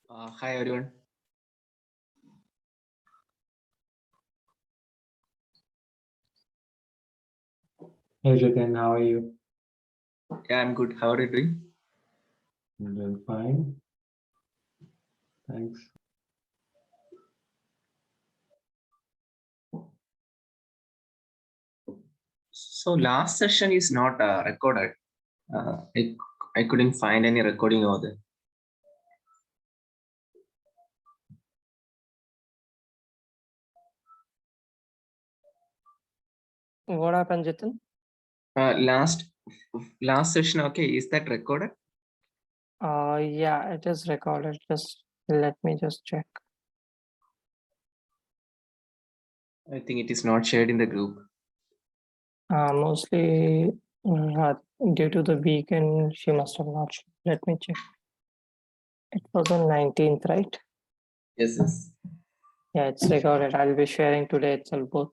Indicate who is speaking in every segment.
Speaker 1: Hi everyone.
Speaker 2: Hey Jiten, how are you?
Speaker 1: Yeah, I'm good. How are you doing?
Speaker 2: I'm doing fine. Thanks.
Speaker 1: So last session is not recorded. I couldn't find any recording over there.
Speaker 3: What happened, Jitin?
Speaker 1: Last session. Okay, is that recorded?
Speaker 3: Yeah, it is recorded. Just let me just check.
Speaker 1: I think it is not shared in the group.
Speaker 3: Mostly due to the weekend, she must have not. Let me check. It was on 19th, right?
Speaker 1: Yes.
Speaker 3: Yeah, it's recorded. I'll be sharing today itself both.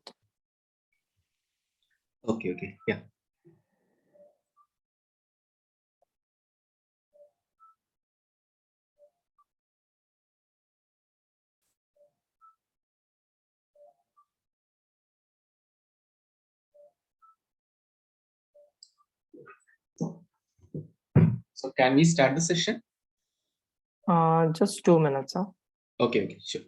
Speaker 1: Okay. Yeah. So can we start the session?
Speaker 3: Just 2 minutes, huh?
Speaker 1: Okay, sure.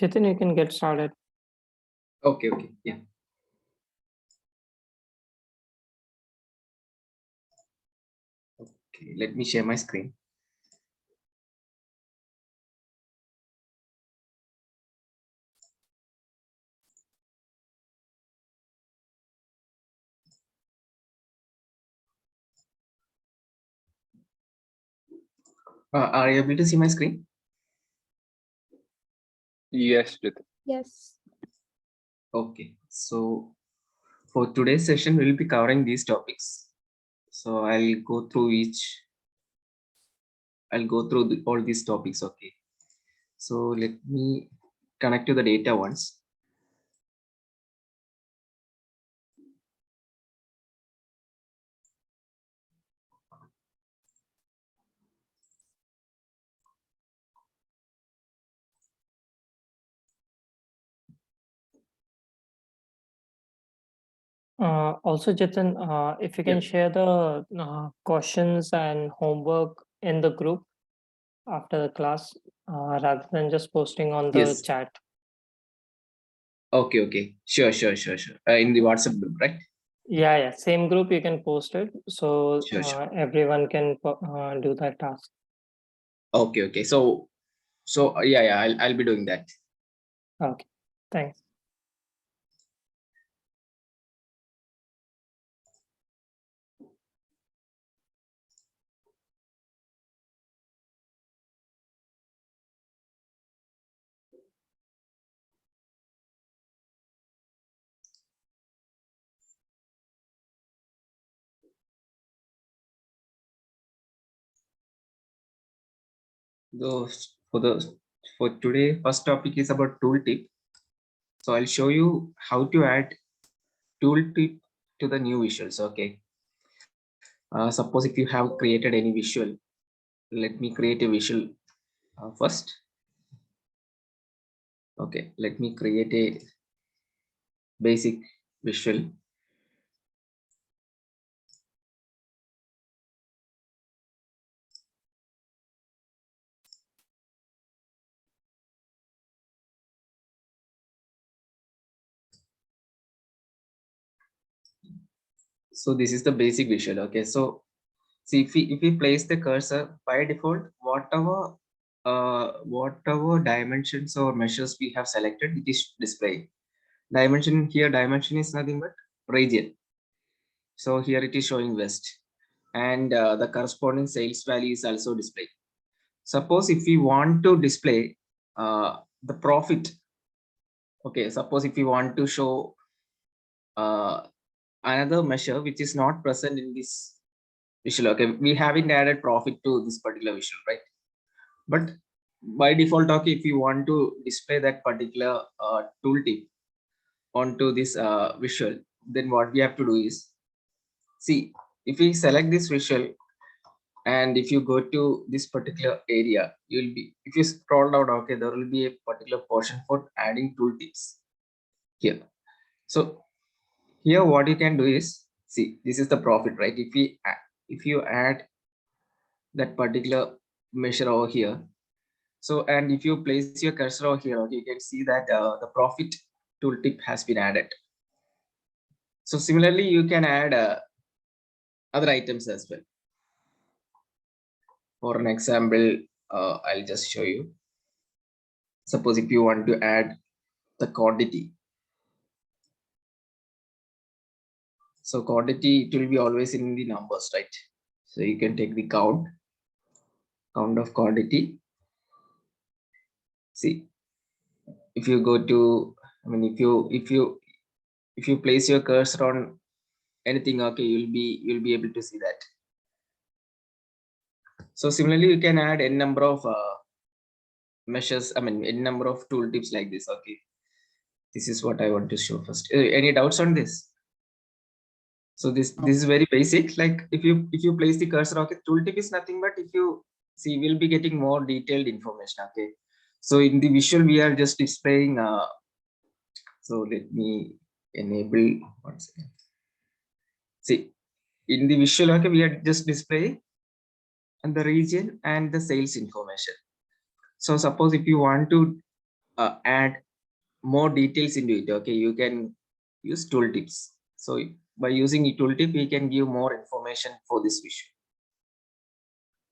Speaker 3: Jitin, you can get started.
Speaker 1: Okay. Yeah. Okay, let me share my screen. Are you able to see my screen?
Speaker 4: Yes, Jitin.
Speaker 5: Yes.
Speaker 1: Okay. So for today's session, we'll be covering these topics. So I'll go through all these topics. Okay. So let me connect to the data once.
Speaker 3: Also, Jitin, if you can
Speaker 1: Yeah.
Speaker 3: share the questions and homework in the group after the class, rather than just posting on the
Speaker 1: Yes.
Speaker 3: chat.
Speaker 1: Okay. Sure. In the WhatsApp group, right?
Speaker 3: Yeah. Same group you can post it, so
Speaker 1: Sure.
Speaker 3: everyone can do that task.
Speaker 1: Okay. So yeah. I'll be doing that.
Speaker 3: Okay. Thanks.
Speaker 1: Those for today, first topic is about tooltip. So I'll show you how to add tooltip to the new visuals. Okay. Suppose if you have created any visual, let me create a visual first. Okay, let me create a basic visual. So this is the basic visual. Okay, so see if we place the cursor by default, whatever dimensions or measures we have selected, it is displaying. Dimension is nothing but region. So here it is showing west, and the corresponding sales value is also displayed. Suppose if we want to display the profit, okay, suppose if we want to show uh, another measure which is not present in this visual, okay, we haven't added profit to this particular visual, right? But by default, okay, if you want to display that particular tooltip onto this visual, then what we have to do is, see, if we select this visual and if you go to this particular area, you'll be, if you scroll down, okay, there will be a particular portion for adding tooltips here. So here what you can do is, see, this is the profit, right? If you add that particular measure over here, so and if you place your cursor over here, okay, you can see that the profit tooltip has been added. So similarly you can add other items as well. For an example, I'll just show you. Suppose if you want to add the quantity, so quantity, it will be always in the numbers, right? So you can take the count of quantity. See, if you go to, I mean, if you place your cursor on anything, okay, you'll be able to see that. So similarly you can add n number of measures, I mean n number of tooltips like this. Okay, this is what I want to show first. Any doubts on this? So this is very basic. Like if you place the cursor, okay, tooltip is nothing but, if you see, we'll be getting more detailed information. Okay, so in the visual we are just displaying so let me enable one second. See, in the visual, okay, we are just displaying and the region and the sales information. So suppose if you want to add more details into it, okay, you can use tooltips. So by using a tooltip, we can give more information for this visual.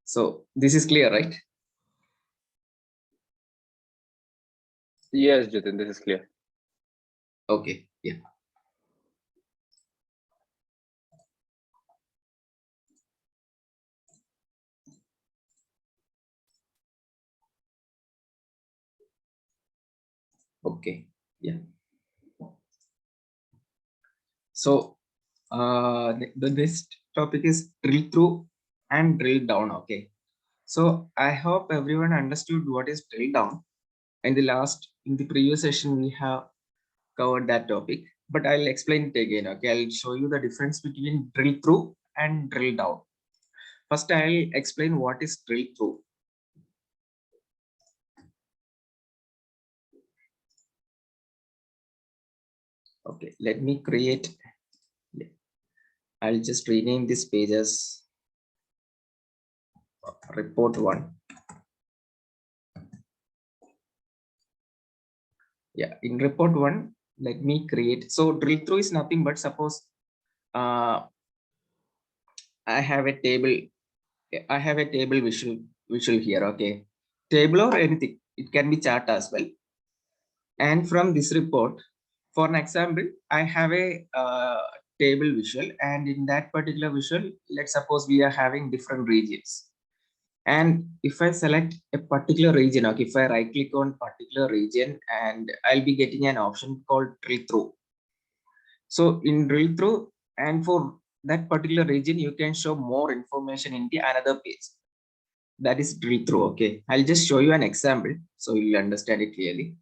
Speaker 1: So this is clear, right?
Speaker 4: Yes, Jitin, this is clear.
Speaker 1: Okay, yeah. Okay, yeah. So the next topic is drill through and drill down. Okay, so I hope everyone understood what is drill down. In the previous session, we have covered that topic, but I'll explain it again. Okay, I'll show you the difference between drill through and drill down. First, I'll explain what is drill through. Okay, let me create. I'll just rename this page as report one. Yeah, in report one, let me create. So drill through is nothing but suppose I have a table. I have a table visual here. Okay, table or anything. It can be chart as well. And from this report, for an example, I have a table visual, and in that particular visual, let's suppose we are having different regions. And if I select a particular region, okay, if I right click on particular region, and I'll be getting an option called drill through. So in drill through, and for that particular region, you can show more information in the another page. That is drill through. Okay, I'll just show you an example so you'll understand it clearly.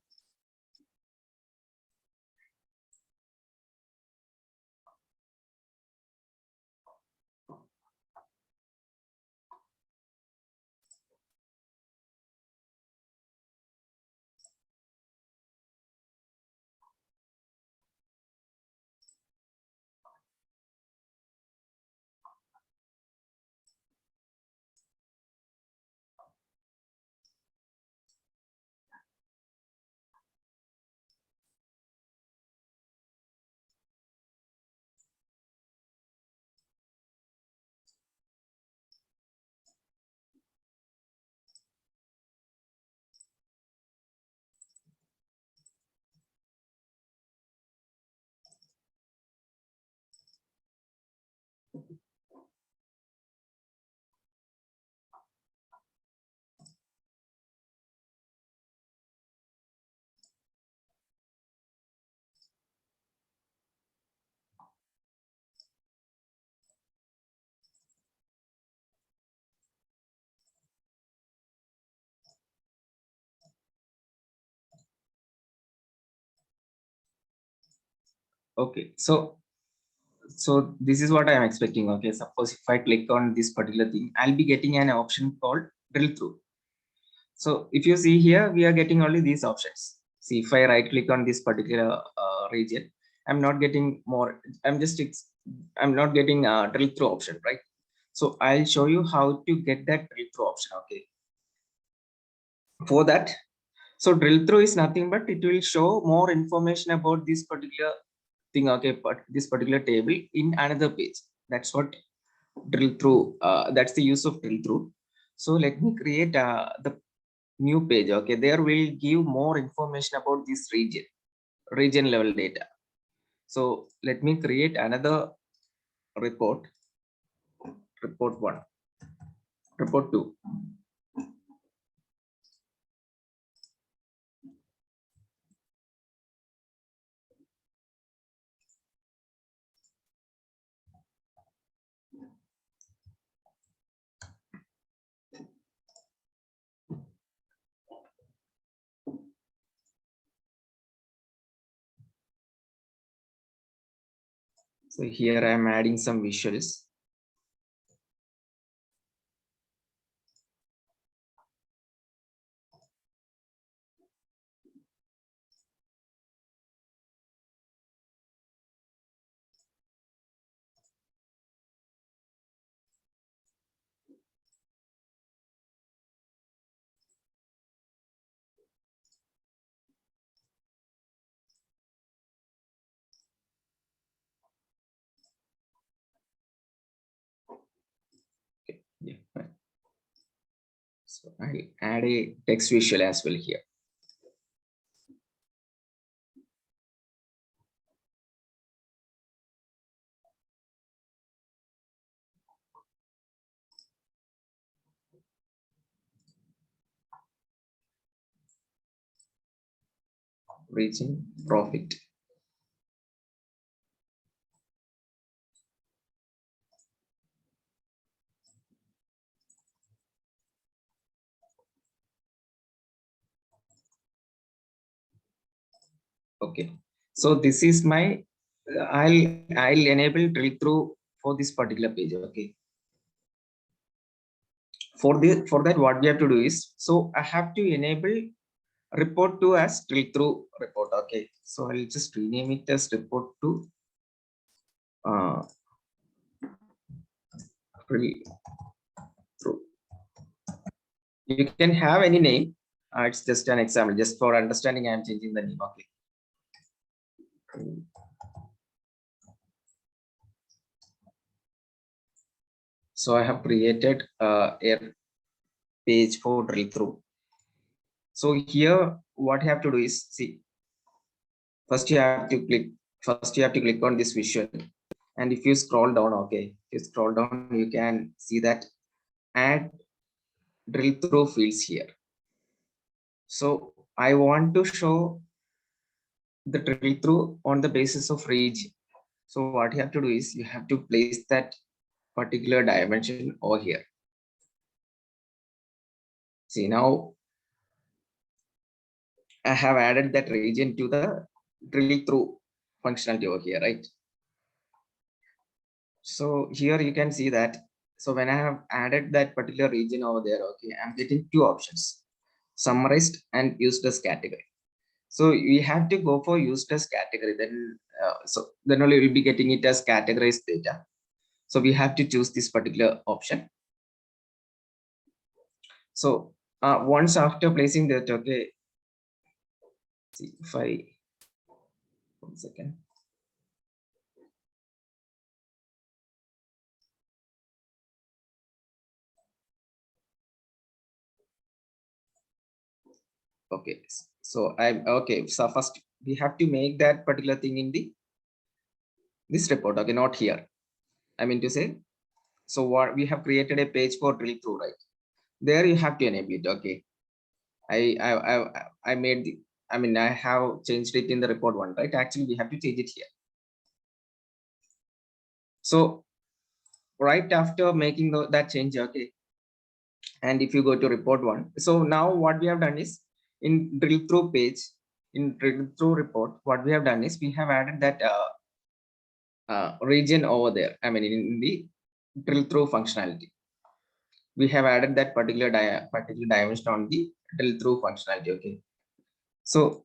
Speaker 1: Okay, so this is what I am expecting. Okay, suppose if I click on this particular thing, I'll be getting an option called drill through. So if you see here, we are getting only these options. See, if I right click on this particular region, I'm not getting more. I'm not getting a drill through option, right? So I'll show you how to get that drill through option. Okay. For that, so drill through is nothing but it will show more information about this particular thing. Okay, but this particular table in another page. That's what drill through. That's the use of drill through. So let me create the new page. Okay, there will give more information about this region level data. So let me create another report, report 1, report 2. So here I am adding some visuals. Okay, yeah, fine. So I'll add a text visual as well here. Reaching profit. Okay, so this is my I'll enable drill through for this particular page. Okay, for that what we have to do is, so I have to enable report 2 as drill through report. Okay, so I'll just rename it as report 2 drill through. You can have any name. It's just an example, just for understanding. I am changing the name. Okay, So I have created a page for drill through. So here what you have to do is, see, first you have to click on this visual, and if you scroll down, okay, if you scroll down, you can see that add drill through fields here. So I want to show the drill through on the basis of region. So what you have to do is you have to place that particular dimension over here. See, now I have added that region to the drill through functionality over here, right? So here you can see that. So when I have added that particular region over there, okay, I'm getting two options, summarized and used as category. So we have to go for used as category, then then only we'll be getting it as categorized data. So we have to choose this particular option. So once after placing that, okay, see if I, 1 second. Okay, so I'm okay. So first we have to make that particular thing in this report, okay, not here. I mean to say, so what we have created a page for drill through, right? There you have to enable it, okay. I made the, I mean, I have changed it in the report one, right? Actually, we have to change it here. So right after making that change, okay, and if you go to report one, so now what we have done is in drill through page, in drill through report, what we have done is we have added that region over there. I mean, in the drill through functionality, we have added that particular dimension on the drill through functionality, okay. So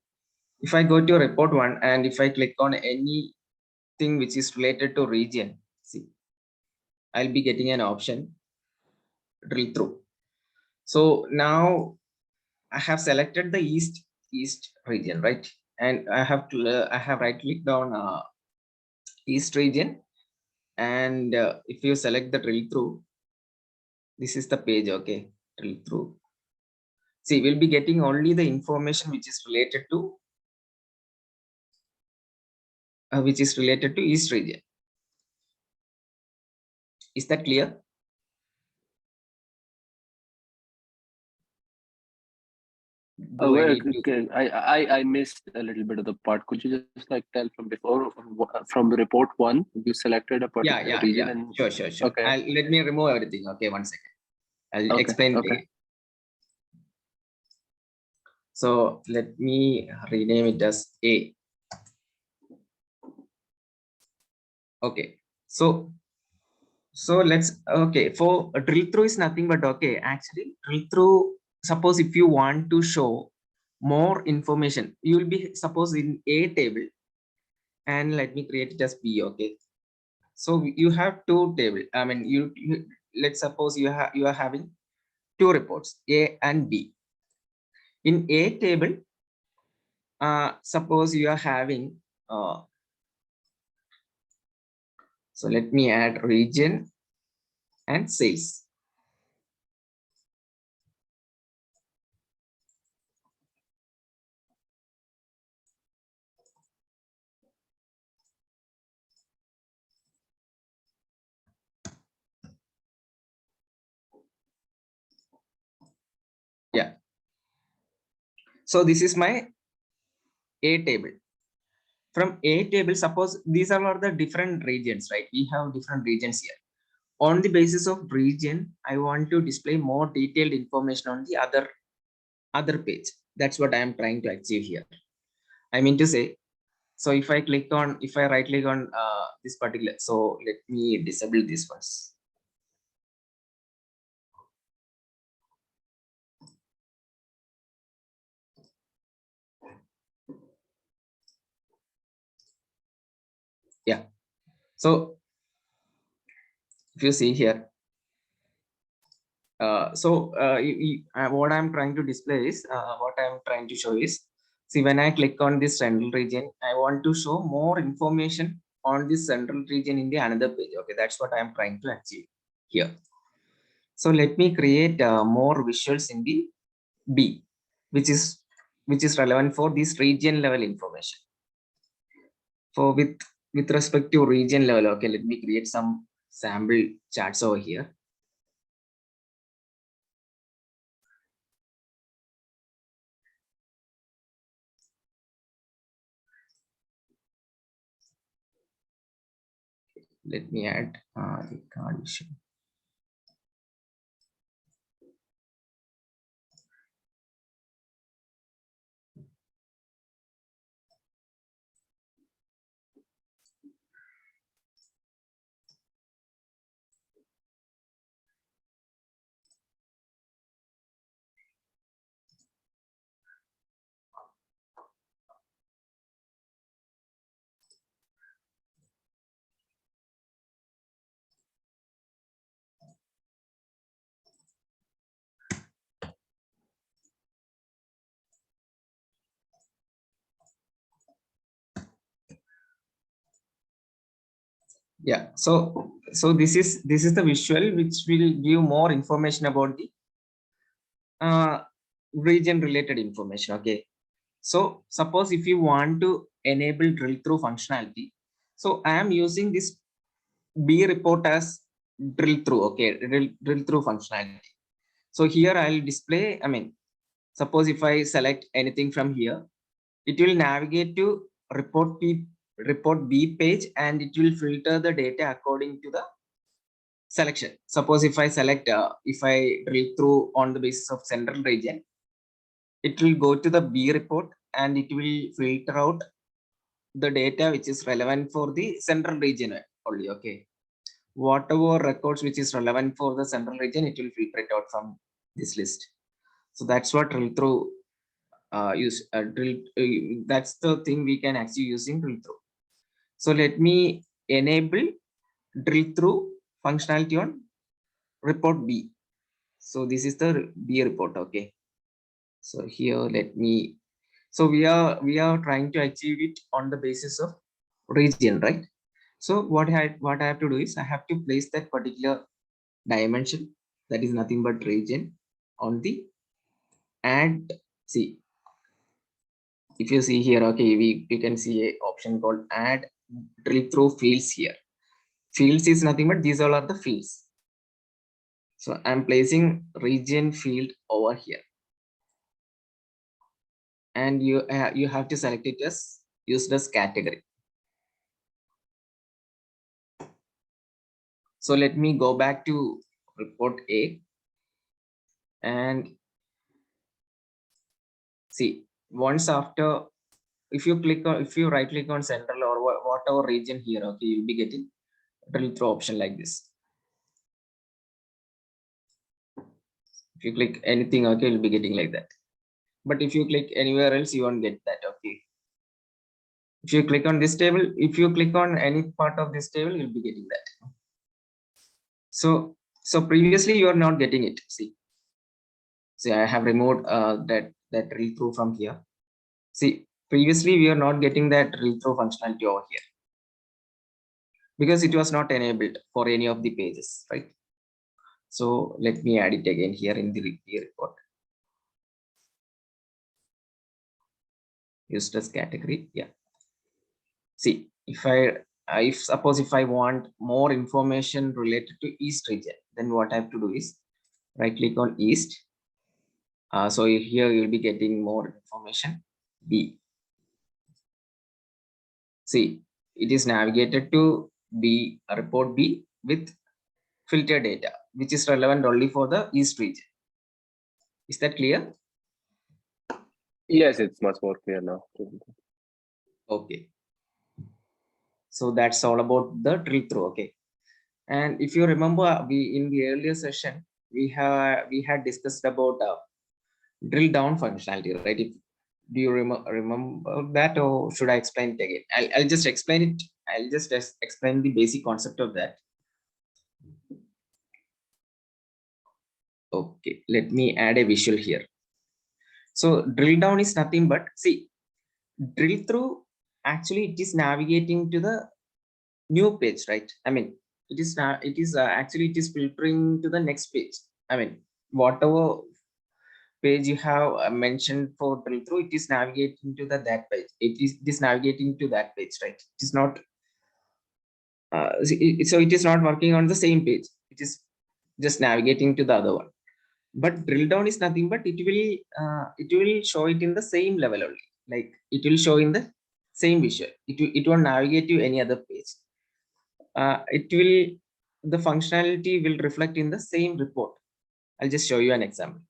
Speaker 1: if I go to report one and if I click on anything which is related to region, see, I'll be getting an option drill through. So now I have selected the east region, right? And I have right clicked on east region, and if you select the drill through, this is the page, okay, drill through. See, we'll be getting only the information which is related to east region. Is that clear? Do I
Speaker 4: Well,
Speaker 1: need to?
Speaker 4: okay, I missed a little bit of the part. Could you just like tell from before, from the report one, you selected a particular region and
Speaker 1: Sure.
Speaker 4: okay,
Speaker 1: Let me remove everything. Okay, 1 second. I'll
Speaker 4: okay,
Speaker 1: explain it
Speaker 4: okay.
Speaker 1: again. So let me rename it as A. Okay. So let's, okay, for a drill through is nothing but, okay, actually drill through, suppose if you want to show more information, you will be, suppose in A table, and let me create it as B, okay. So you have two table. I mean, let's suppose you are having two reports, A and B. In A table, suppose you are having, so let me add region and sales. Yeah. So this is my A table. From A table, suppose these are all the different regions, right? We have different regions here. On the basis of region, I want to display more detailed information on the other page. That's what I am trying to achieve here. I mean to say, so if I right click on this particular, so let me disable this first. Yeah. So if you see here, what I'm trying to display is, what I'm trying to show is, See, when I click on this central region, I want to show more information on this central region in the another page. Okay, that's what I'm trying to achieve here. So let me create more visuals in the B, which is relevant for this region level information. For with respect to region level, okay, let me create some sample charts over here. Let me add the condition. Yeah, so this is the visual which will give more information about the region related information. Okay, so suppose if you want to enable drill through functionality, so I am using this B report as drill through. Okay, drill through functionality. So here I'll display, I mean, suppose if I select anything from here, it will navigate to report B page, and it will filter the data according to the selection. Suppose if I select, if I drill through on the basis of central region, it will go to the B report and it will filter out the data which is relevant for the central region only. Okay, whatever records which is relevant for the central region, it will filter it out from this list. So that's what drill through that's the thing we can actually use in drill through. So let me enable drill through functionality on report B. So this is the B report. Okay, so here let me, so we are trying to achieve it on the basis of region, right? So what I have to do is I have to place that particular dimension, that is nothing but region, on the add. See, if you see here, okay, we can see a option called add drill through fields here. Fields is nothing but these all are the fields. So I'm placing region field over here, and you have to select it as used as category. So let me go back to report A and see, once after, if you click on, if you right click on central or whatever region here, okay, you'll be getting drill through option like this. If you click anything, okay, you'll be getting like that. But if you click anywhere else, you won't get that. Okay, if you click on this table, if you click on any part of this table, you'll be getting that. So previously you are not getting it. See, I have removed that drill through from here. See, previously we are not getting that drill through functionality over here because it was not enabled for any of the pages, right? So let me add it again here in the report. Used as category. Yeah. See, if suppose if I want more information related to East region, then what I have to do is right click on East. So here you'll be getting more information. B. See, it is navigated to B report B with filter data, which is relevant only for the East region. Is that clear?
Speaker 4: Yes, it's much more clear now.
Speaker 1: Okay. So that's all about the drill through. Okay. And if you remember, we in the earlier session we had discussed about drill down functionality, right? Do you remember that, or should I explain it again? I'll just explain it. I'll just explain the basic concept of that. Okay, let me add a visual here. So drill down is nothing but, see, drill through, actually it is navigating to the new page, right? I mean, it is actually it is filtering to the next page. I mean, whatever page you have mentioned for drill through, it is navigating to that page. It is navigating to that page, right? It is not so it is not working on the same page. It is just navigating to the other one. But drill down is nothing but it will show it in the same level only. Like it will show in the same visual. It won't navigate to any other page. It will, the functionality will reflect in the same report. I'll just show you an example.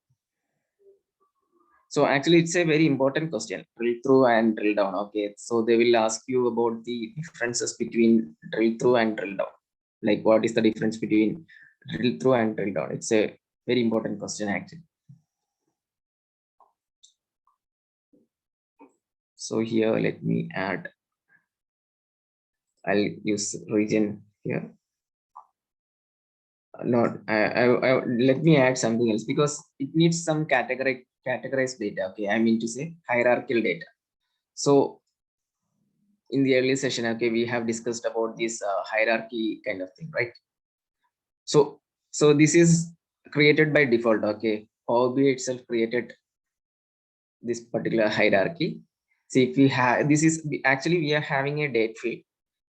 Speaker 1: So actually it's a very important question, drill through and drill down. Okay, so they will ask you about the differences between drill through and drill down. Like what is the difference between drill through and drill down? It's a very important question actually. So here, let me add, I'll use region here. Not, let me add something else because it needs some categorized data. Okay, I mean to say hierarchical data. So in the earlier session, okay, we have discussed about this hierarchy kind of thing, right? So this is created by default. Okay, PowerBI itself created this particular hierarchy. See, if we have, this is actually we are having a date field.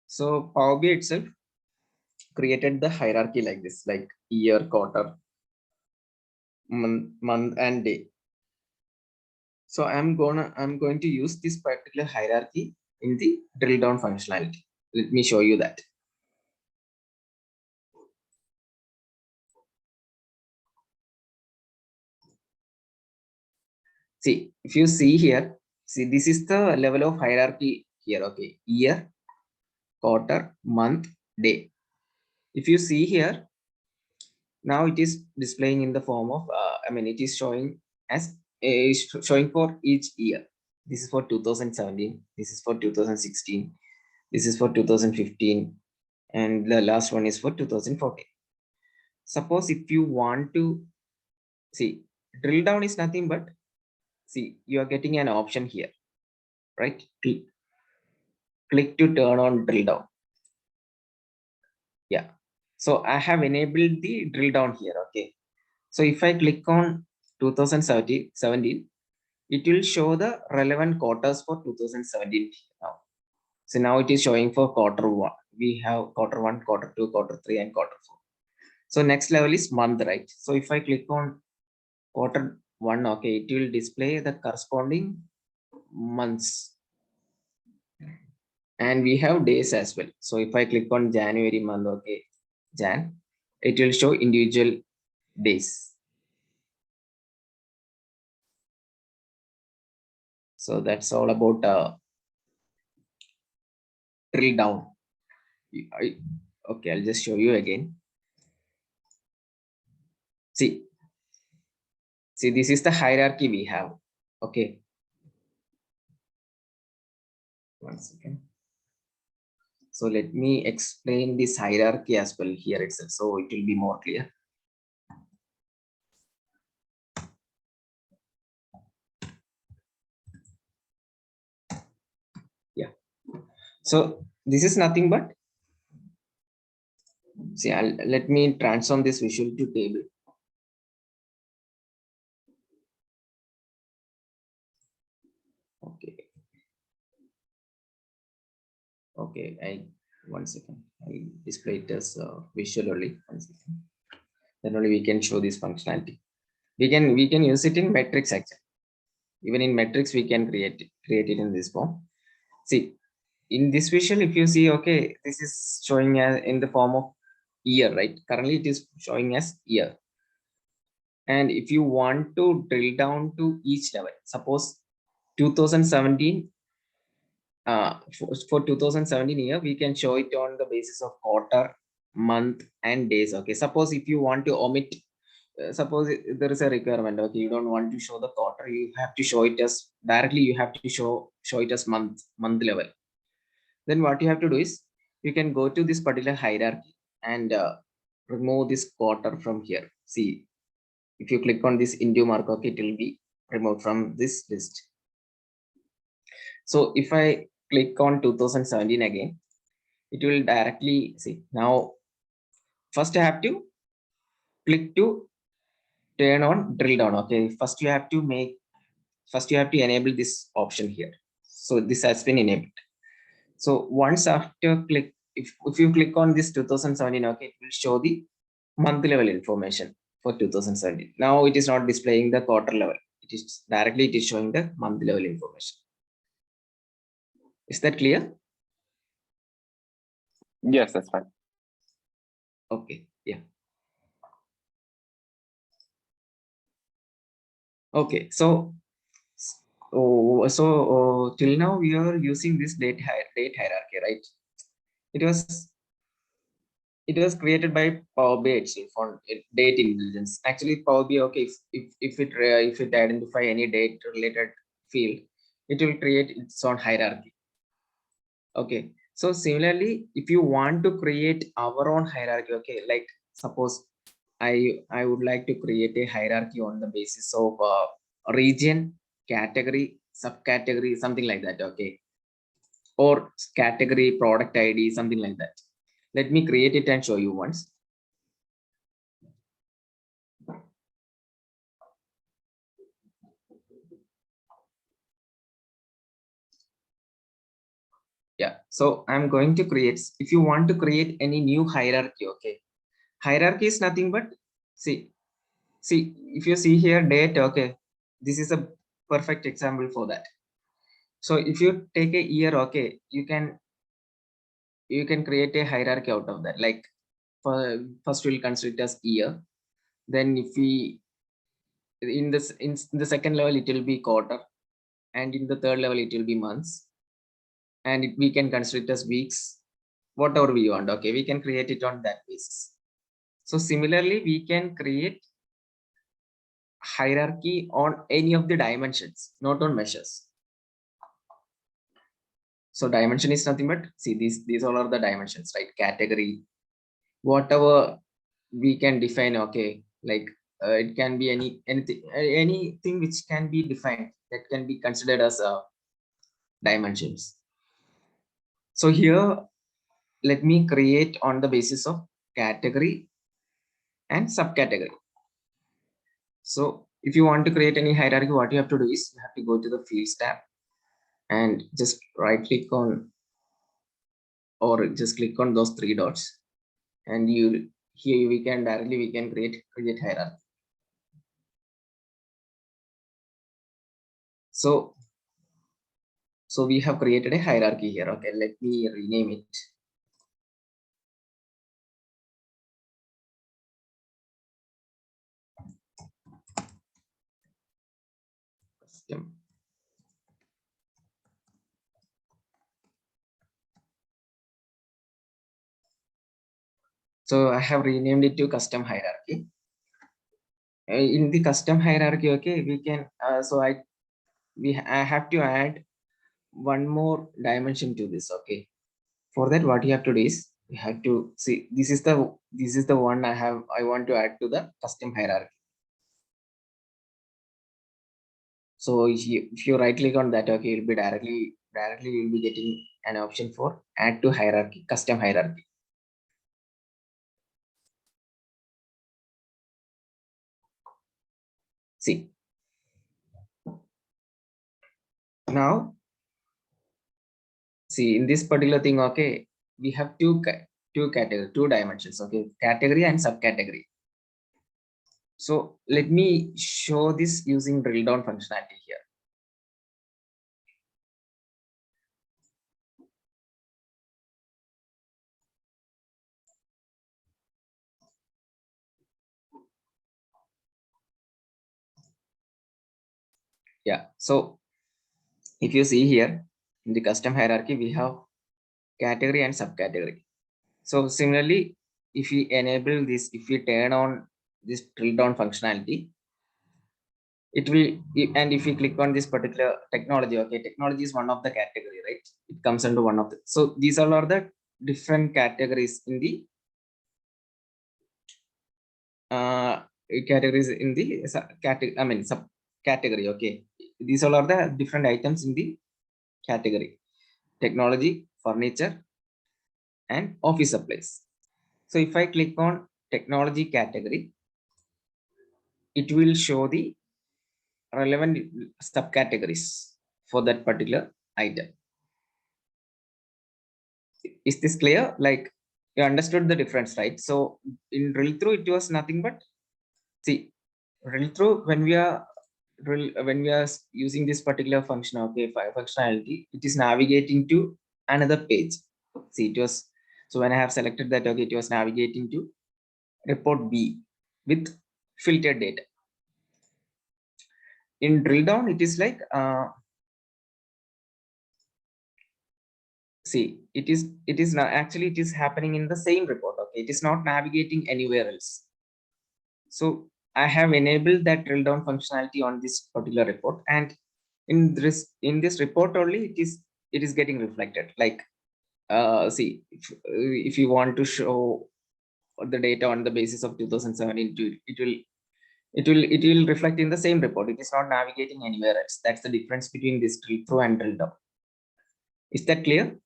Speaker 1: So PowerBI itself created the hierarchy like this, like year, quarter, month and day. So I'm going to use this particular hierarchy in the drill down functionality. Let me show you that. See, if you see here, see, this is the level of hierarchy here. Okay, year, quarter, month, day. If you see here, now it is displaying in the form of, I mean, it is showing as showing for each year. This is for 2017. This is for 2016. This is for 2015. And the last one is for 2014. Suppose if you want to see, drill down is nothing but, see, you are getting an option here, right? Click to turn on drill down. Yeah. So I have enabled the drill down here. Okay. So if I click on 2017, it will show the relevant quarters for 2017 now. So now it is showing for quarter one. We have quarter one, quarter two, quarter three, and quarter four. So next level is month, right? So if I click on quarter one, okay, it will display the corresponding months. And we have days as well. So if I click on January month, okay, Jan, it will show individual days. So that's all about drill down. Okay, I'll just show you again. See, this is the hierarchy we have. Okay. One second. So let me explain this hierarchy as well here itself, so it will be more clear. Yeah. So this is nothing but, see, let me transform this visual to table. Okay. Okay, one second. I display it as visual only. One second. Then only we can show this functionality. We can use it in metrics actually. Even in metrics, we can create it in this form. See, in this visual, if you see, okay, this is showing as in the form of year, right? Currently, it is showing as year. And if you want to drill down to each level, suppose 2017, for 2017 year, we can show it on the basis of quarter, month, and days. Okay, suppose if you want to omit, suppose there is a requirement, okay, you don't want to show the quarter, you have to show it as directly, you have to show it as month level. Then what you have to do is, you can go to this particular hierarchy and remove this quarter from here. See, if you click on this into mark, okay, it will be removed from this list. So if I click on 2017 again, it will directly see. Now, first I have to click to turn on drill down. Okay, first you have to enable this option here. So this has been enabled. So once after click, if you click on this 2017, okay, it will show the month level information for 2017. Now it is not displaying the quarter level. It is showing the month level information. Is that clear?
Speaker 4: Yes, that's fine.
Speaker 1: Okay, yeah. Okay, so till now we are using this date hierarchy, right? It was created by PowerBI itself on date intelligence. Actually, PowerBI, okay, if it identify any date related field, it will create its own hierarchy. Okay, so similarly, if you want to create our own hierarchy, okay, like suppose I would like to create a hierarchy on the basis of region, category, subcategory, something like that. Okay, or category, product ID, something like that. Let me create it and show you once. Yeah, so I'm going to create, if you want to create any new hierarchy, okay, hierarchy is nothing but, see, if you see here date, okay, this is a perfect example for that. So if you take a year, okay, you can create a hierarchy out of that. Like first we'll consider it as year. Then if we in the second level it will be quarter, and in the third level it will be months, and we can consider it as weeks, whatever we want. Okay, we can create it on that basis. So similarly, we can create hierarchy on any of the dimensions, not on measures. So dimension is nothing but, see, these all are the dimensions, right? Category, whatever we can define. Okay, like it can be anything which can be defined, that can be considered as dimensions. So here, let me create on the basis of category and subcategory. So if you want to create any hierarchy, what you have to do is you have to go to the fields tab and just right click on, or just click on those three dots, and here we can directly create hierarchy. So we have created a hierarchy here. Okay, let me rename it. Custom. So I have renamed it to custom hierarchy. In the custom hierarchy, okay, we can I have to add one more dimension to this. Okay, for that, what you have to do is you have to see, this is the one I want to add to the custom hierarchy. So if you right click on that, okay, you'll be directly you'll be getting an option for add to hierarchy, custom hierarchy. See, now see, in this particular thing, okay, we have two dimensions, okay, category and subcategory. So let me show this using drill down functionality here. Yeah, so if you see here in the custom hierarchy, we have category and subcategory. So similarly, if we enable this, if we turn on this drill down functionality, it will, and if we click on this particular technology, okay, technology is one of the category, right? It comes under one of the, so these all are the different categories in the categories in the category, I mean subcategory. Okay, these all are the different items in the category: technology, furniture, and office supplies. So if I click on technology category, it will show the relevant subcategories for that particular item. Is this clear? Like, you understood the difference, right? So in drill through, it was nothing but, see, drill through, when we are using this particular function, okay, functionality, it is navigating to another page. See, it was, so when I have selected that, okay, it was navigating to report B with filtered data. In drill down, it is like, see, it is not actually, it is happening in the same report. Okay, it is not navigating anywhere else. So I have enabled that drill down functionality on this particular report, and in this report only, it is getting reflected. Like, see, if you want to show the data on the basis of 2017, it will reflect in the same report. It is not navigating anywhere else. That's the difference between this drill through and drill down. Is that clear?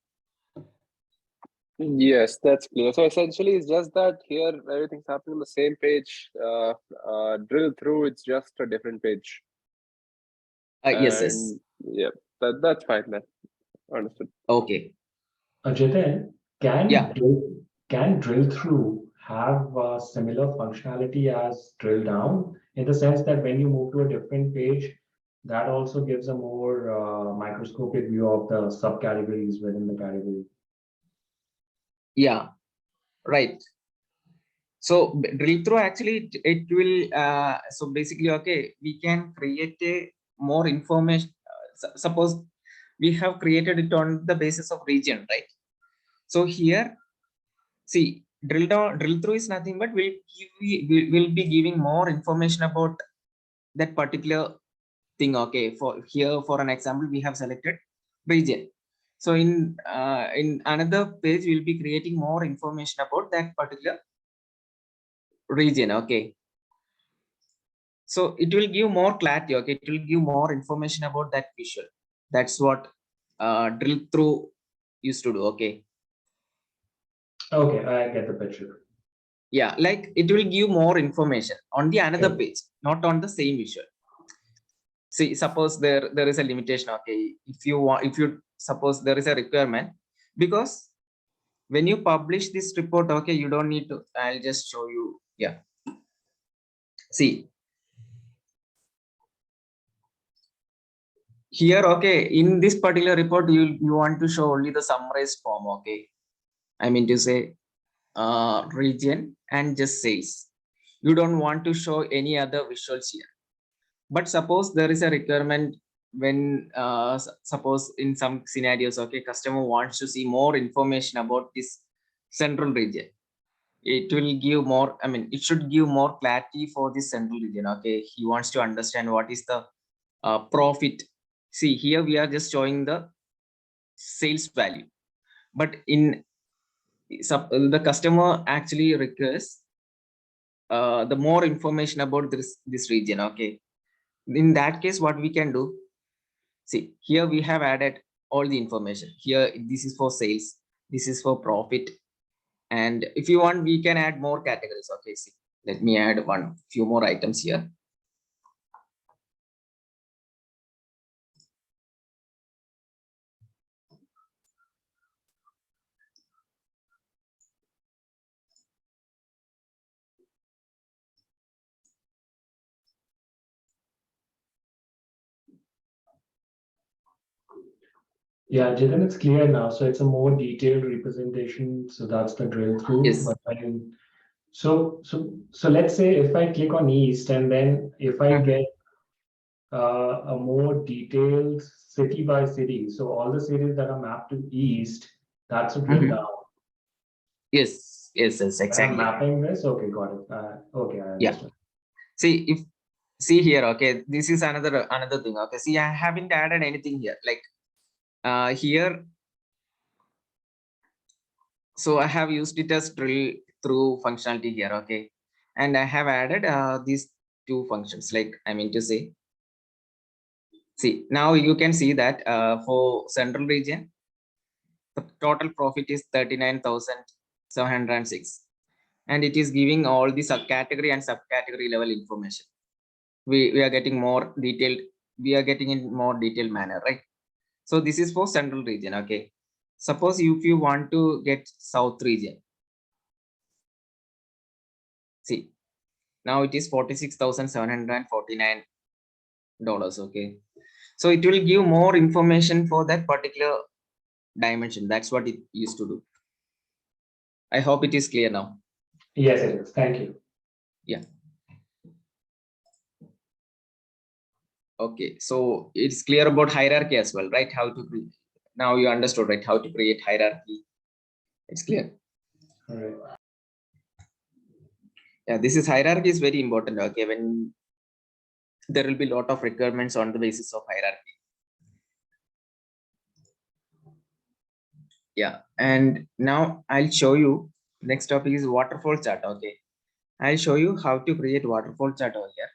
Speaker 4: Yes, that's clear. So essentially, it's just that here everything's happening on the same page. Drill through, it's just a different page.
Speaker 1: Yes.
Speaker 4: Yeah, that's fine then. Understood.
Speaker 1: Okay.
Speaker 2: Jiten, can drill through have a similar functionality as drill down, in the sense that when you move to a different page, that also gives a more microscopic view of the subcategories within the category?
Speaker 1: Yeah, right. So drill through, actually, it will, so basically, okay, we can create a more information. Suppose we have created it on the basis of region, right? So here, see, drill through is nothing but will be giving more information about that particular thing. Okay, for here, for an example, we have selected region. So in another page, we'll be creating more information about that particular region. Okay, so it will give more clarity. Okay, it will give more information about that visual. That's what drill through used to do. Okay.
Speaker 2: Okay, I get the picture.
Speaker 1: Yeah, like it will give more information on the another
Speaker 2: Okay.
Speaker 1: page, not on the same visual. See, suppose there is a limitation. Okay, if you suppose there is a requirement, because when you publish this report, okay, you don't need to, I'll just show you. Yeah, see here, okay, in this particular report, you want to show only the summarized form. Okay, I mean to say, region and just sales. You don't want to show any other visuals here. But suppose there is a requirement when, suppose in some scenarios, okay, customer wants to see more information about this central region. It will give more, I mean, it should give more clarity for this central region. Okay, he wants to understand what is the profit. See, here we are just showing the sales value, but in the customer actually requires the more information about this region. Okay, in that case, what we can do, see, here we have added all the information. Here, this is for sales, this is for profit, and if you want, we can add more categories. Okay, see, let me add few more items here.
Speaker 2: Yeah, Jitin, it's clear now. So it's a more detailed representation. So that's the drill through.
Speaker 1: Yes.
Speaker 2: But so let's say if I click on East, and then if I get a more detailed city by city, so all the cities that are mapped to East, that's a drill down.
Speaker 1: Yes,
Speaker 2: When I'm
Speaker 1: exactly.
Speaker 2: mapping this, okay, got it. Okay, I understand.
Speaker 1: See, see here, okay, this is another thing. Okay, see, I haven't added anything here. Like, here, so I have used it as drill through functionality here. Okay, and I have added these two functions. Like, I mean to say, See, now you can see that for central region, the total profit is 39,706. And it is giving all the subcategory and subcategory level information. We are getting more detailed. We are getting in more detailed manner, right? So this is for central region. Okay. Suppose if you want to get south region. See, now it is $46,749. Okay. So it will give more information for that particular dimension. That's what it used to do. I hope it is clear now.
Speaker 2: Yes, it is. Thank you.
Speaker 1: Yeah. Okay, so it's clear about hierarchy as well, right? How to create. Now you understood, right? How to create hierarchy. It's clear.
Speaker 2: All right.
Speaker 1: Yeah, this is hierarchy is very important. Okay, when there will be a lot of requirements on the basis of hierarchy. Yeah, and now I'll show you. Next topic is waterfall chart. Okay, I'll show you how to create waterfall chart over here.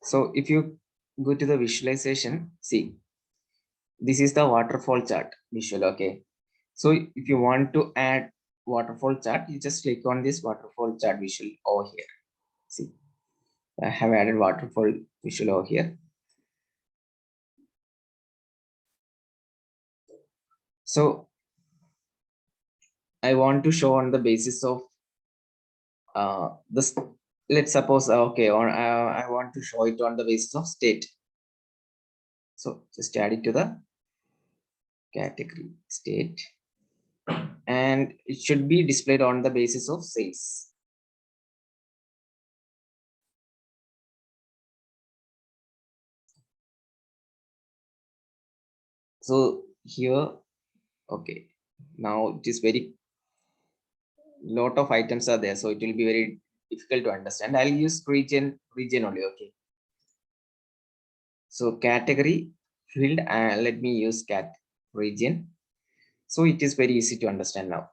Speaker 1: So if you go to the visualization, see, this is the waterfall chart visual. Okay, so if you want to add waterfall chart, you just click on this waterfall chart visual over here. See, I have added waterfall visual over here. So I want to show on the basis of this. Let's suppose okay, or I want to show it on the basis of state. So just add it to the category state, and it should be displayed on the basis of sales. So here, okay, now it is very lot of items are there, so it will be very difficult to understand. I'll use region only. Okay, so category field, let me use cat region, so it is very easy to understand now.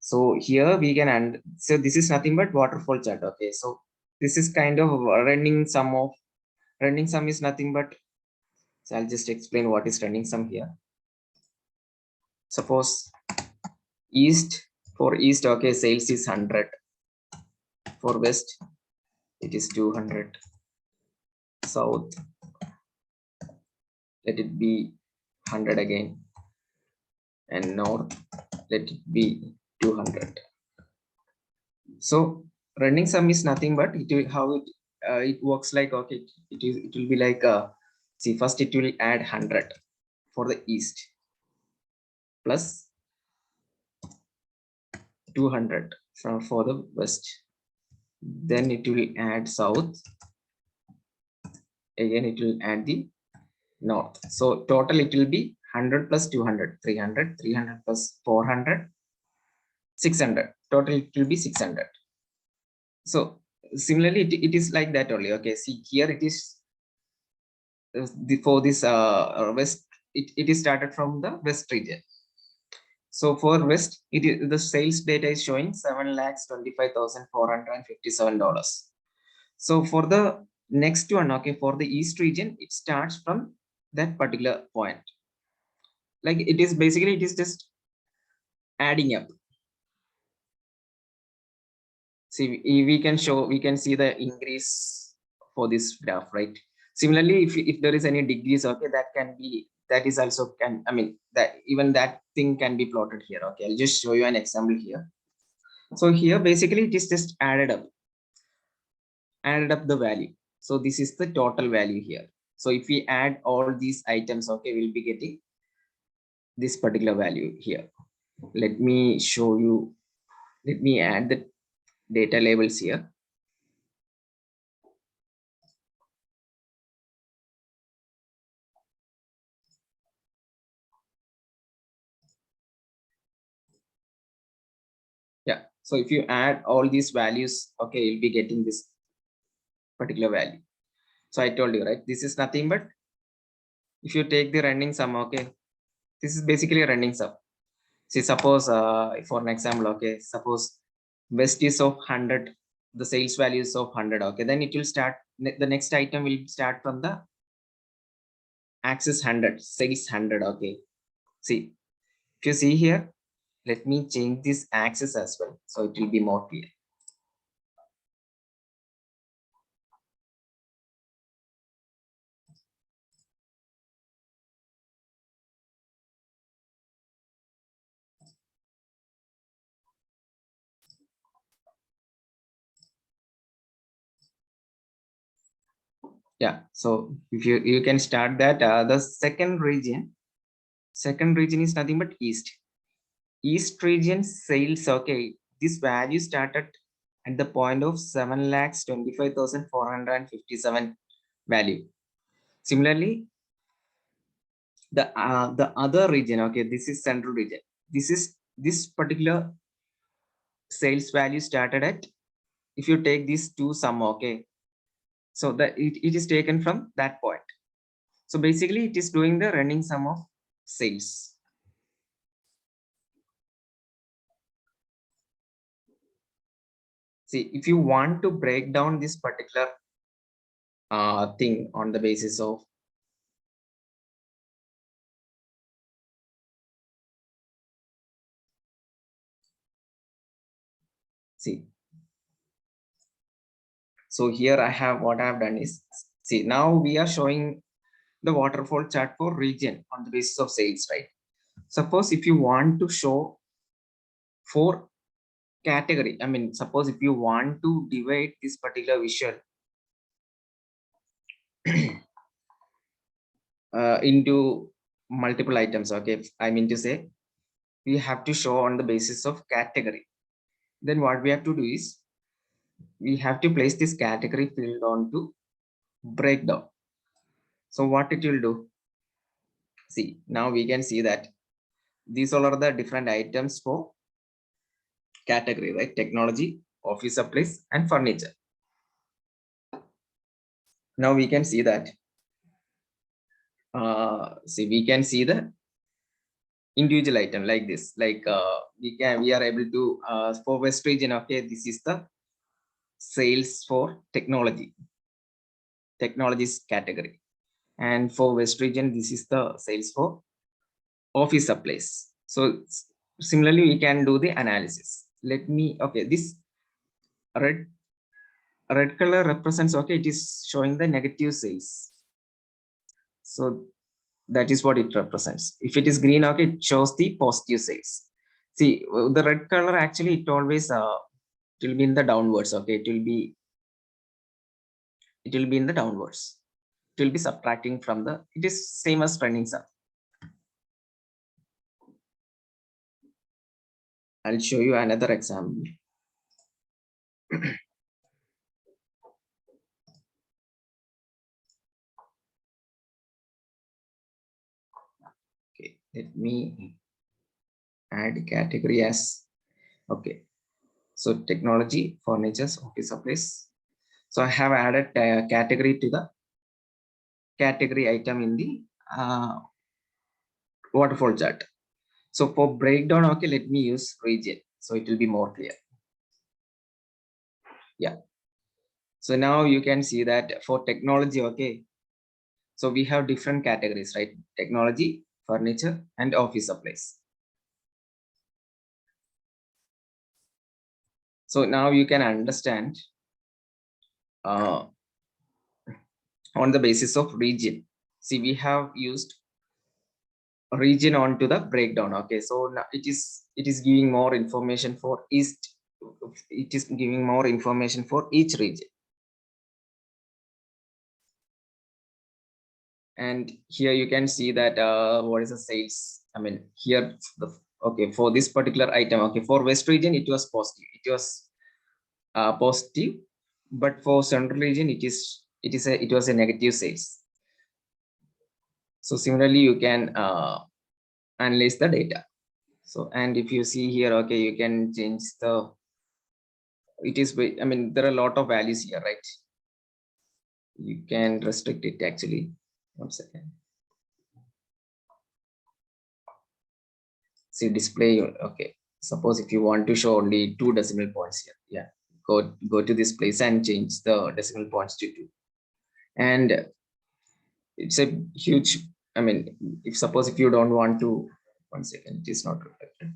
Speaker 1: So here we can, and so this is nothing but waterfall chart. Okay, so this is kind of running sum is nothing but, so I'll just explain what is running sum here. Suppose east, for east, okay, sales is 100. For west it is 200. South, let it be 100 again, and north, let it be 200. So running sum is nothing but it will, how it works like, okay, it will be like see, first it will add 100 for the east plus 200 for the west, then it will add south, again it will add the north. So total it will be 100 plus 200, 300, 300 plus 400, 600. Total it will be 600. So similarly it is like that only. Okay, see here it is for this west, it is started from the west region. So for west, it is the sales data is showing $7,25,457. So for the next one, okay, for the east region, it starts from that particular point. Like it is basically, it is just adding up. See, we can see the increase for this graph, right? Similarly, if there is any degrees, okay, that is also can, I mean, that even that thing can be plotted here. Okay, I'll just show you an example here. So here basically it is just added up the value. So this is the total value here. So if we add all these items, okay, we'll be getting this particular value here. Let me show you. Let me add the data labels here. Yeah, So if you add all these values, okay, you'll be getting this particular value. So I told you, right, this is nothing but if you take the running sum, okay, this is basically a running sum. See, suppose for an example, okay, suppose West is of 100, the sales value is of 100, okay, then it will start, the next item will start from the axis 100, sales 100, okay. See, if you see here, let me change this axis as well, so it will be more clear. Yeah, so if you can start that, the second region is nothing but east region sales, okay, this value started at the point of 7,25,457 value. Similarly, the other region, okay, this is central region, this particular sales value started at, if you take these two sum, okay, so that it is taken from that point. So basically it is doing the running sum of sales. See, if you want to break down this particular thing on the basis of, see, so here I have, what I have done is, see, now we are showing the waterfall chart for region on the basis of sales, right? Suppose if you want to show for category, I mean, suppose if you want to divide this particular visual into multiple items, okay, I mean to say, we have to show on the basis of category. Then what we have to do is, we have to place this category field on to breakdown. So what it will do, see, now we can see that these all are the different items for category, right? Technology, office supplies, and furniture. Now we can see that, see, we can see the individual item like this, like we are able to, for West region, okay, this is the sales for technologies category, and for West region, this is the sales for office supplies. So similarly we can do the analysis. Let me, okay, this red color represents, okay, it is showing the negative sales, so that is what it represents. If it is green, okay, it shows the positive sales. See, the red color actually, it always it will be in the downwards, okay, it will be in the downwards, it will be subtracting from the, it is same as running sum. I'll show you another example. Okay, let me add category as, okay, so technology, furnitures, office supplies. So I have added a category to the category item in the waterfall chart. So for breakdown, okay, let me use region, so it will be more clear. Yeah, so now you can see that for technology, okay, so we have different categories, right? Technology, furniture, and office supplies. So now you can understand on the basis of region. See, we have used region onto the breakdown, okay, so now it is giving more information for east, it is giving more information for each region. And here you can see that what is the sales, I mean here the, okay, for this particular item, okay, for West region it was positive, positive, but for central region it was a negative sales. So similarly you can analyze the data. So, and if you see here, okay, you can change the it is, I mean, there are a lot of values here, right? You can restrict it actually. 1 second. See display. Okay. Suppose if you want to show only 2 decimal points here. Yeah. Go to this place and change the decimal points to 2. And it's a huge, I mean, if suppose if you don't want to, 1 second, it is not reflected.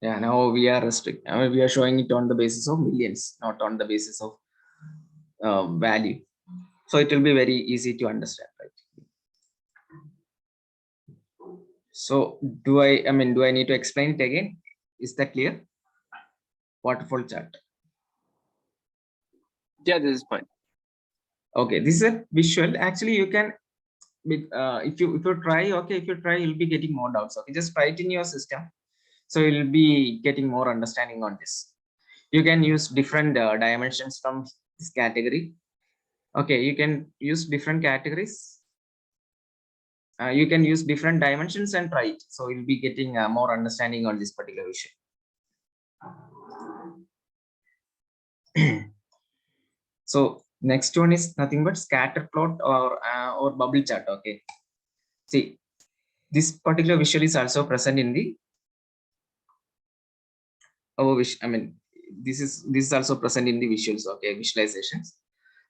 Speaker 1: Yeah, now we are I mean, we are showing it on the basis of millions, not on the basis of value. So it will be very easy to understand, right? So do I mean, do I need to explain it again? Is that clear? Waterfall chart.
Speaker 4: Yeah, this is fine.
Speaker 1: Okay, this is a visual. Actually, you can, if you try, okay, if you try, you'll be getting more doubts. Okay, just try it in your system. So you'll be getting more understanding on this. You can use different dimensions from this category. Okay, you can use different categories. You can use different dimensions and try it. So you'll be getting more understanding on this particular issue. So next one is nothing but scatter plot or bubble chart. Okay, see this particular visual is also present in the I mean, this is also present in the visuals. Okay, visualizations.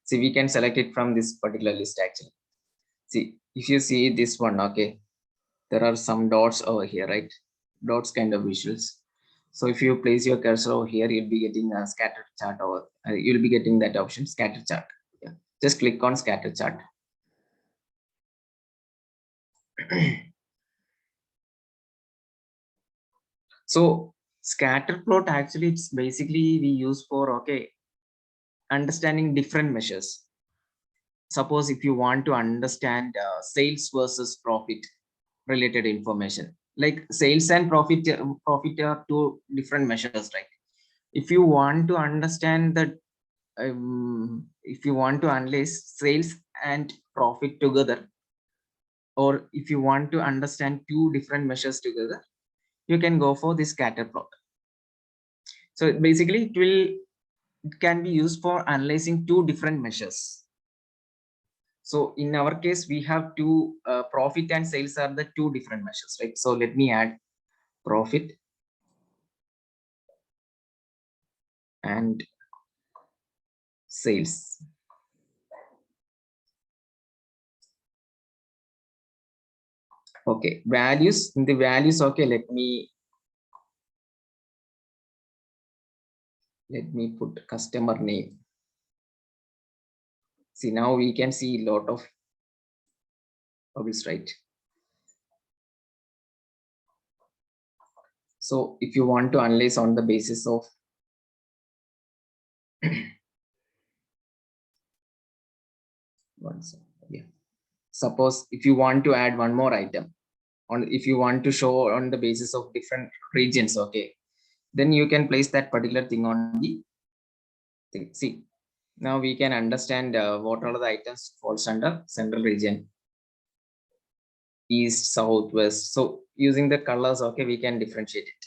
Speaker 1: See, we can select it from this particular list actually. See, if you see this one, okay, there are some dots over here, right? Dots kind of visuals. So if you place your cursor over here, you'll be getting a scatter chart, or you'll be getting that option, scatter chart. Yeah. Just click on scatter chart. So scatter plot actually, it's basically we use for, okay, understanding different measures. Suppose if you want to understand sales versus profit related information, like sales and profit are two different measures, right? If you want to understand that, if you want to analyze sales and profit together, or if you want to understand two different measures together, you can go for this scatter plot. So basically it can be used for analyzing two different measures. So in our case, we have two, profit and sales are the two different measures, right? So let me add profit and sales. Okay, values, in the values, okay, let me put customer name. See, now we can see a lot of bubbles, right? So if you want to analyze on the basis of yeah, suppose if you want to add one more item, on if you want to show on the basis of different regions, okay, then you can place that particular thing on the thing. See, now we can understand what are the items falls under central region, east, south, west. So using the colors, okay, we can differentiate it.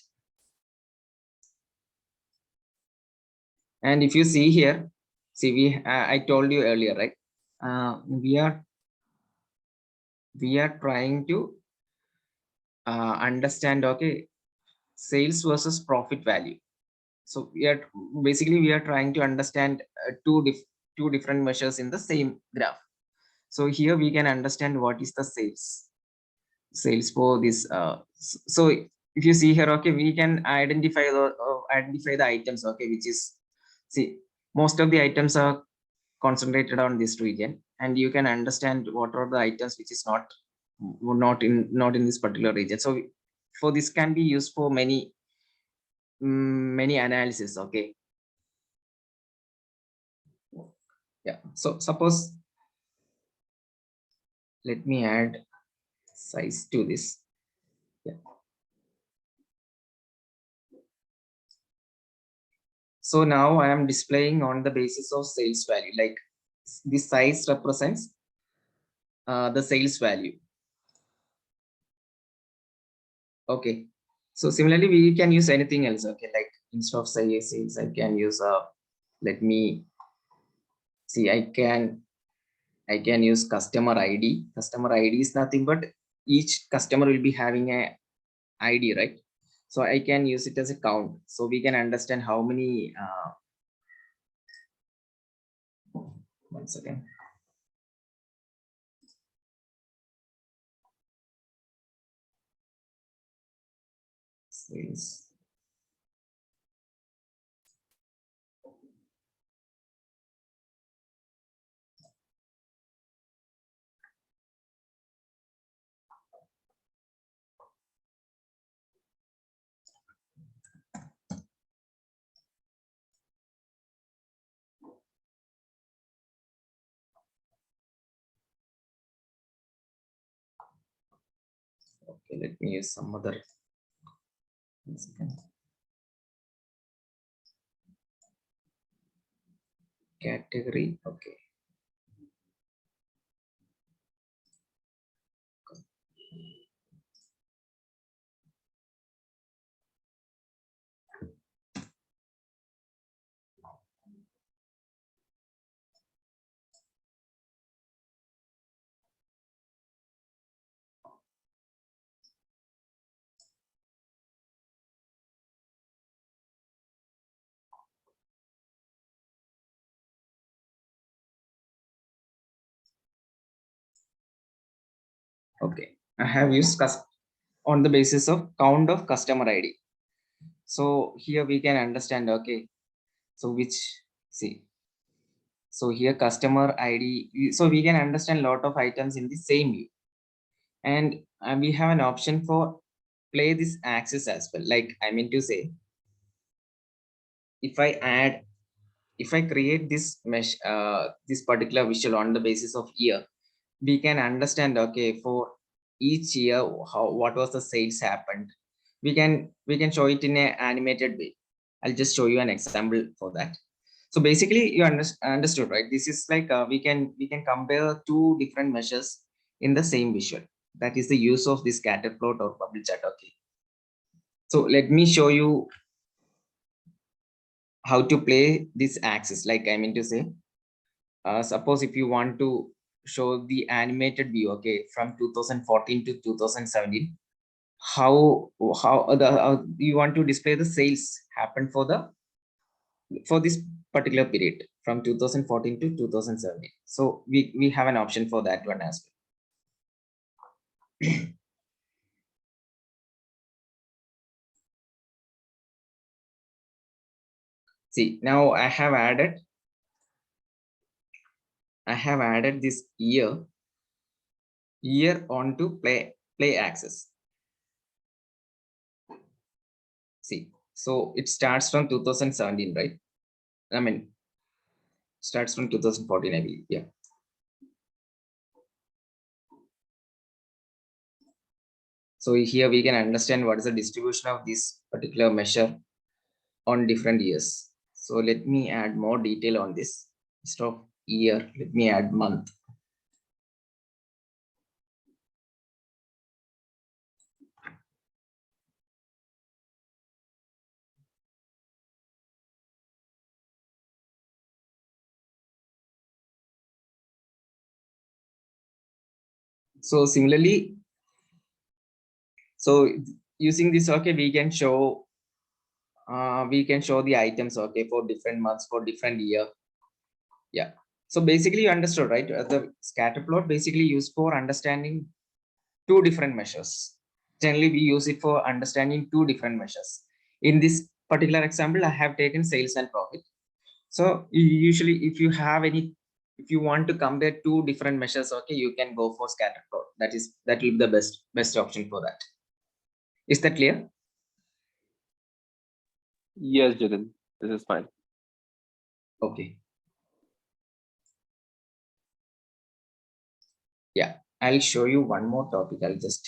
Speaker 1: And if you see here, see, I told you earlier, right? We are trying to understand, okay, sales versus profit value. So we are trying to understand two different measures in the same graph. So here we can understand what is the sales for this. So if you see here, okay, we can identify the items, okay, which is, see, most of the items are concentrated on this region, and you can understand what are the items which is not in this particular region. So for this can be used for many analysis. Okay, yeah, so suppose let me add size to this. Yeah. So now I am displaying on the basis of sales value, like this size represents the sales value. Okay. So similarly, we can use anything else. Okay, like instead of say sales, I can use let me see. I can use customer ID. Customer ID is nothing but each customer will be having a ID, right? So I can use it as a count. So we can understand how many. Once again. Sales. Okay, let me use some other. Once again. Category. Okay. Okay, I have used on the basis of count of customer ID. So here we can understand. Okay, so which see. So here customer ID. So we can understand lot of items in the same view, and we have an option for play this axis as well. Like I mean to say, if I create this mesh, this particular visual on the basis of year, we can understand, okay, for each year what was the sales happened. We can show it in a animated way. I'll just show you an example for that. So basically you understood, right? This is like we can compare two different measures in the same visual. That is the use of this scatter plot or bubble chart. Okay, so let me show you how to play this axis. Like I mean to say, suppose if you want to show the animated view, okay, from 2014 to 2017, how you want to display the sales happened for this particular period from 2014 to 2017. So we have an option for that one as well. See, now I have added this year onto play axis. See, so it starts from 2017, right? I mean, starts from 2014, I believe. Yeah. So here we can understand what is the distribution of this particular measure on different years. So let me add more detail on this. Instead of year, let me add month. So similarly, so using this, okay, we can show the items, okay, for different months, for different year. Yeah. So basically you understood, right? The scatter plot basically used for understanding two different measures. Generally we use it for understanding two different measures. In this particular example, I have taken sales and profit. So usually if you want to compare two different measures, okay, you can go for scatter plot. That will be the best option for that. Is that clear?
Speaker 4: Yes, Jitin, this is fine.
Speaker 1: Okay. Yeah. I'll show you one more topic. I'll just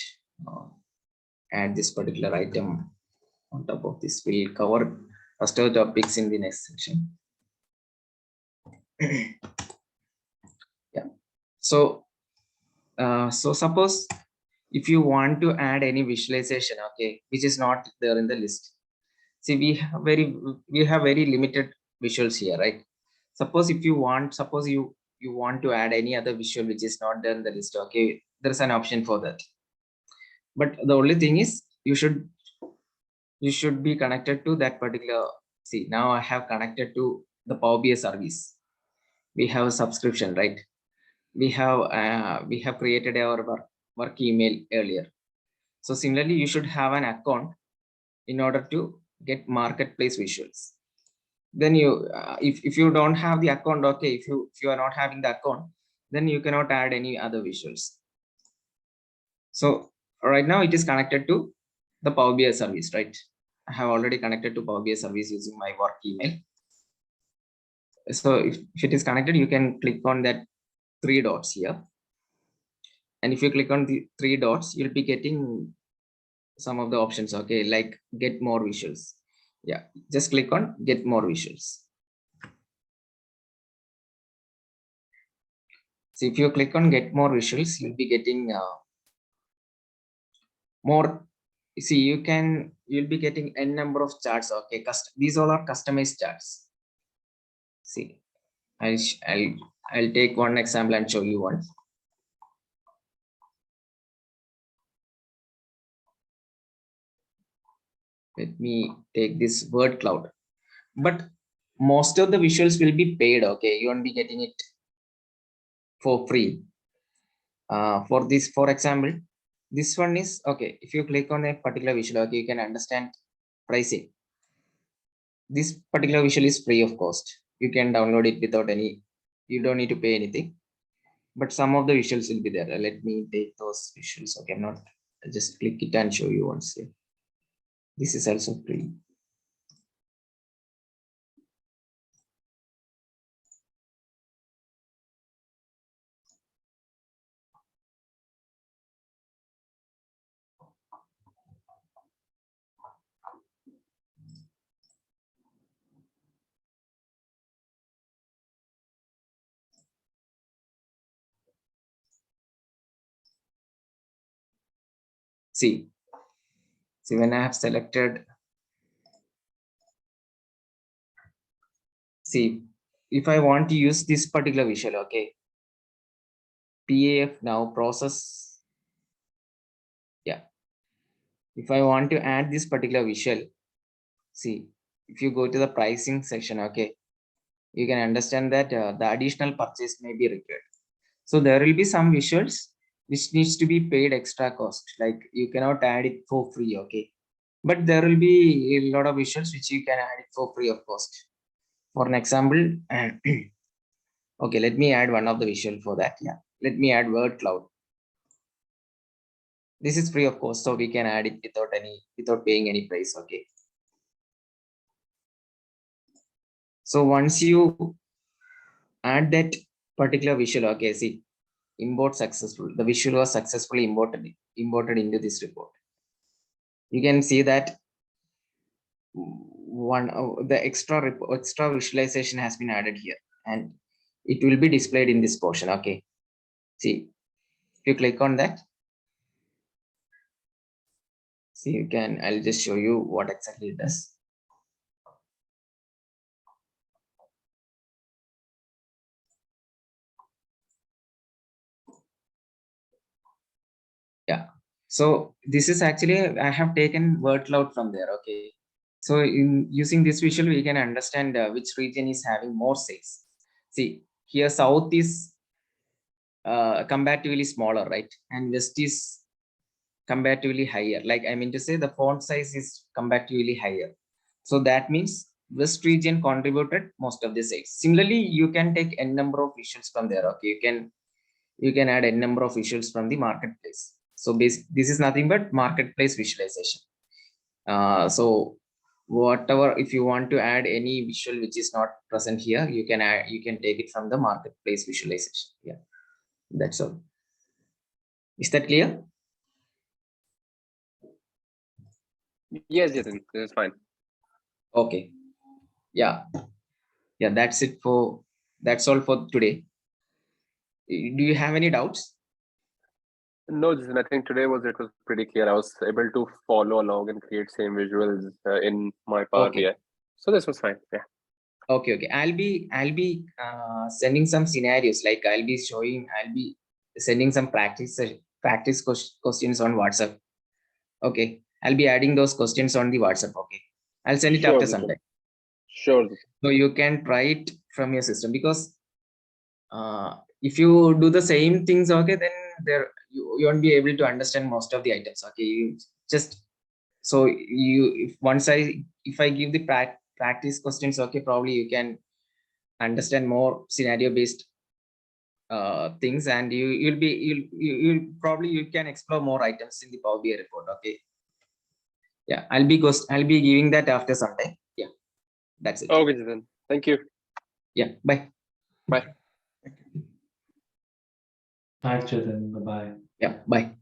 Speaker 1: add this particular item on top of this. We'll cover rest of the topics in the next section. Yeah. So suppose if you want to add any visualization, okay, which is not there in the list. See, we have very limited visuals here, right? Suppose you want to add any other visual which is not there in the list, okay, there's an option for that. But the only thing is you should be connected to that particular. See, now I have connected to the Power BI service. We have a subscription, right? We have created our work email earlier. So similarly, you should have an account in order to get marketplace visuals. Then you if you don't have the account, okay, if you are not having the account, then you cannot add any other visuals. So right now it is connected to the Power BI service, right? I have already connected to Power BI service using my work email. So if it is connected, you can click on that 3 dots here, and if you click on the 3 dots, you'll be getting some of the options, okay, like get more visuals. Yeah, just click on get more visuals. So if you click on get more visuals, you'll be getting more. See, you'll be getting n number of charts, okay. These all are customized charts. See, I'll take one example and show you one. Let me take this word cloud. But most of the visuals will be paid, okay. You won't be getting it for free. For example, this one is okay. If you click on a particular visual, okay, you can understand pricing. This particular visual is free of cost. You can download it without any. You don't need to pay anything. But some of the visuals will be there. Let me take those visuals. Okay, I'm not. I'll just click it and show you once here. This is also free. See when I have selected. See, if I want to use this particular visual, okay, PAF now process. Yeah, if I want to add this particular visual, see, if you go to the pricing section, okay, you can understand that the additional purchase may be required. So there will be some visuals which needs to be paid extra cost, like you cannot add it for free, okay. But there will be a lot of visuals which you can add it for free of cost. For an example, okay, let me add one of the visual for that. Yeah, let me add word cloud. This is free of cost, so we can add it without paying any price, okay. So once you add that particular visual, okay, see, import successful. The visual was successfully imported into this report. You can see that the extra visualization has been added here, and it will be displayed in this portion, okay. See, if you click on that, see, I'll just show you what exactly it does. Yeah, so this is actually, I have taken word cloud from there, okay. So in using this visual, we can understand which region is having more sales. See, here south is comparatively smaller, right, and west is comparatively higher. Like I mean to say, the font size is comparatively higher. So that means west region contributed most of the sales. Similarly, you can take n number of visuals from there, okay. You can add n number of visuals from the marketplace. So this is nothing but marketplace visualization. So whatever, if you want to add any visual which is not present here, you can take it from the marketplace visualization. Yeah, that's all. Is that clear?
Speaker 4: Yes, Jatin, that's fine.
Speaker 1: Okay. Yeah. Yeah, that's all for today. Do you have any doubts?
Speaker 4: No, Jatin, I think it was pretty clear. I was able to follow along and create same visuals in my Power
Speaker 1: Okay.
Speaker 4: BI. So this was fine. Yeah.
Speaker 1: Okay. I'll be sending some scenarios. Like I'll be sending some practice questions on WhatsApp. Okay. I'll be adding those questions on the WhatsApp. Okay. I'll send it
Speaker 4: Sure,
Speaker 1: after
Speaker 4: Jatin.
Speaker 1: some time.
Speaker 4: Sure, Jatin.
Speaker 1: So you can try it from your system, because if you do the same things, okay, then you won't be able to understand most of the items. Okay. You just, so if I give the practice questions, okay, probably you can understand more scenario based things, and you'll probably you can explore more items in the Power BI report. Okay. Yeah, I'll be giving that after some time. Yeah, that's it.
Speaker 4: Okay, Jatin. Thank you.
Speaker 1: Yeah, bye.
Speaker 4: Bye.
Speaker 2: Thanks, Chetan. Bye-bye.
Speaker 1: Yeah, bye.